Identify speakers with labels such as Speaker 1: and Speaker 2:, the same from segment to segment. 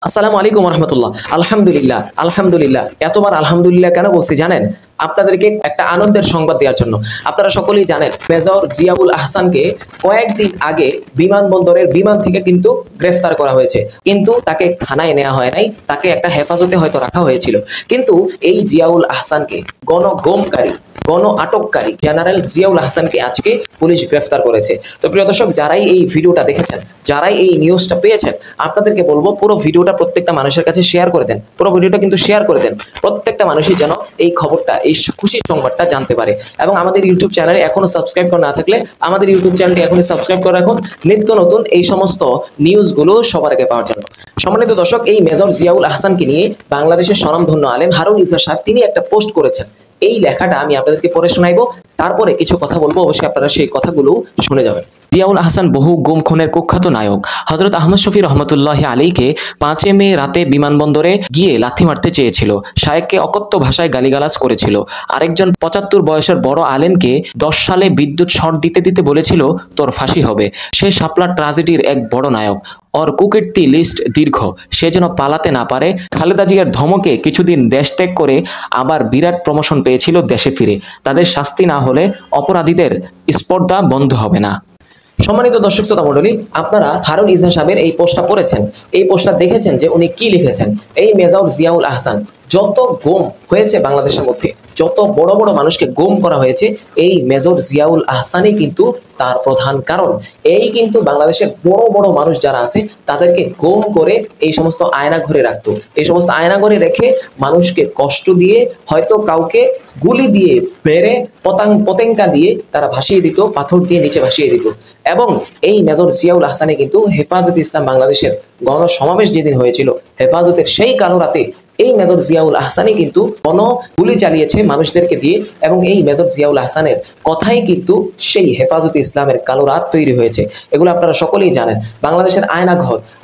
Speaker 1: আসসালামু আলাইকুম রহমতুল্লাহ। আলহামদুলিল্লাহ আলহামদুলিল্লাহ, এতবার আলহামদুলিল্লাহ কেন বলছি জানেন? আপনাদেরকে একটা আনন্দের সংবাদ দেওয়ার জন্য। আপনারা সকলেই জানেন মেজর জিয়াউল আহসানকে কয়েকদিন আগে বিমানবন্দরের বিমান থেকে কিন্তু গ্রেফতার করা হয়েছে, কিন্তু তাকে থানায় নেওয়া হয় নাই, তাকে একটা হেফাজতে হয়তো রাখা হয়েছিল। কিন্তু এই জিয়াউল আহসানকে গণগমকারী গণ আটককারী জেনারেল জিয়াউল আহসানকে আজকে পুলিশ গ্রেফতার করেছে। তো প্রিয় দর্শক, যারাই এই ভিডিওটা দেখেছেন, যারাই এই নিউজটা পেয়েছেন, আপনাদেরকে বলবো পুরো ভিডিওটা প্রত্যেকটা মানুষের কাছে শেয়ার করে দেন। পুরো ভিডিওটা কিন্তু শেয়ার করে দেন, প্রত্যেকটা মানুষই যেন এই খবরটা, এই খুশির সংবাদটা জানতে পারে। এবং আমাদের ইউটিউব চ্যানেলে এখনো সাবস্ক্রাইব করা না থাকলে আমাদের ইউটিউব চ্যানেলটি এখনই সাবস্ক্রাইব করে রাখুন, নিত্য নতুন এই সমস্ত নিউজগুলো সবার আগে পাওয়ার জন্য। সম্মানিত দর্শক, এই মেজর জিয়াউল আহসানকে নিয়ে বাংলাদেশের স্বনামধন্য আলেম হারুন ইসা সাহেব তিনি একটা পোস্ট করেছেন। এই লেখাটা আমি আপনাদেরকে পড়ে শোনাইবো, তারপরে কিছু কথা বলবো, অবশ্যই আপনারা সেই কথাগুলো শুনে যাবেন। জিয়াউল আহসান বহু গুম খুনের কুখ্যাত নায়ক হযরত আহমদ শফি রহমতুল্লাহ আলীকে 5 মে রাতে বিমানবন্দরে গিয়ে লাথি মারতে চেয়েছিল, শায়েককে অকথ্য ভাষায় গালিগালাজ করেছিল। আরেকজন 75 বয়সের বড় আলেমকে 10 সালে বিদ্যুৎ শর্ট দিতে দিতে বলেছিল তোর ফাঁসি হবে। সে শাপলা ট্র্যাজেডির এক বড় নায়ক, ওর কুকীর্তি লিস্ট দীর্ঘ। সে যেন পালাতে না পারে। খালেদা জিয়ার ধমকে কিছুদিন দেশ ত্যাগ করে আবার বিরাট প্রমোশন পেয়েছিল দেশে ফিরে। তাদের শাস্তি না হলে অপরাধীদের স্পর্ধা বন্ধ হবে না। সম্মানিত দর্শক শ্রোতা মণ্ডলী, আপনারা হারুন ইসা সাহেবের এই পোস্টটা পড়েছেন, এই পোস্টটা দেখেছেন যে উনি কি লিখেছেন। এই মেজর জিয়াউল আহসান যত গুম হয়েছে বাংলাদেশের মধ্যে, যত বড় বড় মানুষকে গুম করা হয়েছে, এই মেজর জিয়াউল আহসানই কিন্তু তার প্রধান কারণ। এই কিন্তু বাংলাদেশের বড় বড় মানুষ যারা আছে তাদেরকে গুম করে এই সমস্ত আয়না ঘরে রাখতো। এই সমস্ত আয়না ঘরে রেখে মানুষকে কষ্ট দিয়ে, হয়তো কাউকে গুলি দিয়ে মেরে পতেঙ্কা দিয়ে তারা ভাসিয়ে দিত, পাথর দিয়ে নিচে ভাসিয়ে দিত। এবং এই মেজর জিয়াউল আহসানে কিন্তু হেফাজতে ইসলাম বাংলাদেশের গণসমাবেশ যেদিন হয়েছিল, হেফাজতের সেই কালো রাতে এই মেজর জিয়াউল আহসানই কিন্তু গুলি চালিয়েছে মানুষদেরকে দিয়ে। এবং এই মেজর জিয়াউল আহসানের কথাই কিন্তু সেই হেফাজতে ইসলামের কালো রাত তৈরি হয়েছে। এগুলো আপনারা সকলেই জানেন। বাংলাদেশের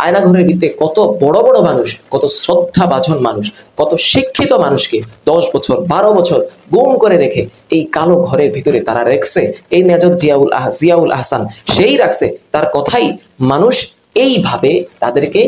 Speaker 1: আয়নাঘরের ভিতরে কত বড় বড় মানুষ, কত শ্রদ্ধাভাজন মানুষ, কত শিক্ষিত মানুষকে 10 বছর 12 বছর গুম করে রেখে এই কালো ঘরের ভিতরে তারা রেখেছে। এই মেজর জিয়াউল আহসান সেই রাখছে, তার কথাই মানুষ এইভাবে তাদেরকে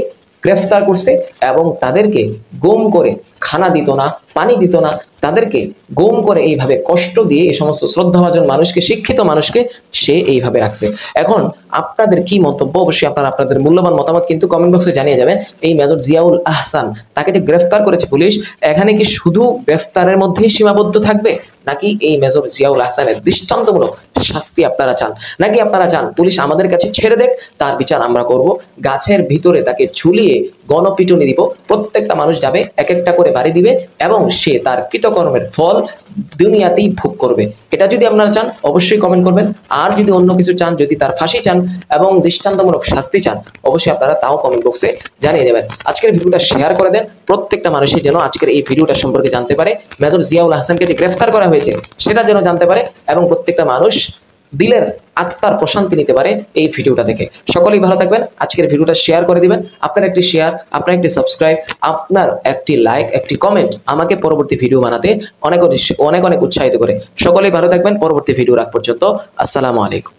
Speaker 1: গ্রেফতার করছে এবং তাদেরকে গুম করে খানা দিত না, পানি দিত না, তাদেরকে গুম করে এইভাবে কষ্ট দিয়ে এই সমস্ত শ্রদ্ধাভাজন মানুষকে, শিক্ষিত মানুষকে সে এইভাবে রাখছে। এখন আপনাদের কি মন্তব্য? অবশ্যই আপনারা আপনাদের মূল্যবান মতামত কিন্তু কমেন্ট বক্সে জানিয়ে যাবেন। এই মেজর জিয়াউল আহসান তাকে যে গ্রেফতার করেছে পুলিশ, এখানে কি শুধু গ্রেফতারের মধ্যেই সীমাবদ্ধ থাকবে, নাকি এই মেজর জিয়াউল আহসানের দৃষ্টান্তমূলক শাস্তি আপনারা চান? নাকি আপনারা চান পুলিশ আমাদের কাছে ছেড়ে দেখ, তার বিচার আমরা করব, গাছের ভিতরে তাকে ঝুলিয়ে গণপিটুনি দিব, প্রত্যেকটা মানুষ যাবে এক একটা করে বাড়ি দিবে এবং সে তার কৃতকর্মের ফল দুনিয়াতেই ভোগ করবে? এটা যদি আপনারা চান অবশ্যই কমেন্ট করবেন। আর যদি অন্য কিছু চান, যদি তার ফাঁসি চান এবং দৃষ্টান্তমূলক শাস্তি চান, অবশ্যই আপনারা তাও কমেন্ট বক্সে জানিয়ে দেবেন। আজকের ভিডিওটা শেয়ার করে দেন, প্রত্যেকটা মানুষই যেন আজকের এই ভিডিওটা সম্পর্কে জানতে পারে। মেজর জিয়াউল আহসানকে যে গ্রেফতার করা হয়েছে সেটা যেন জানতে পারে এবং প্রত্যেকটা মানুষ দিলের আত্মার প্রশান্তি নিতে পারে এই ভিডিওটা দেখে। সকলেই ভালো থাকবেন। আজকের ভিডিওটা শেয়ার করে দিবেন। আপনার একটি শেয়ার, আপনার একটি সাবস্ক্রাইব, আপনার একটি লাইক, একটি কমেন্ট আমাকে পরবর্তী ভিডিও বানাতে অনেক অনেক উৎসাহিত করে। সকলেই ভালো থাকবেন। পরবর্তী ভিডিও রাখ পর্যন্ত আসসালামু আলাইকুম।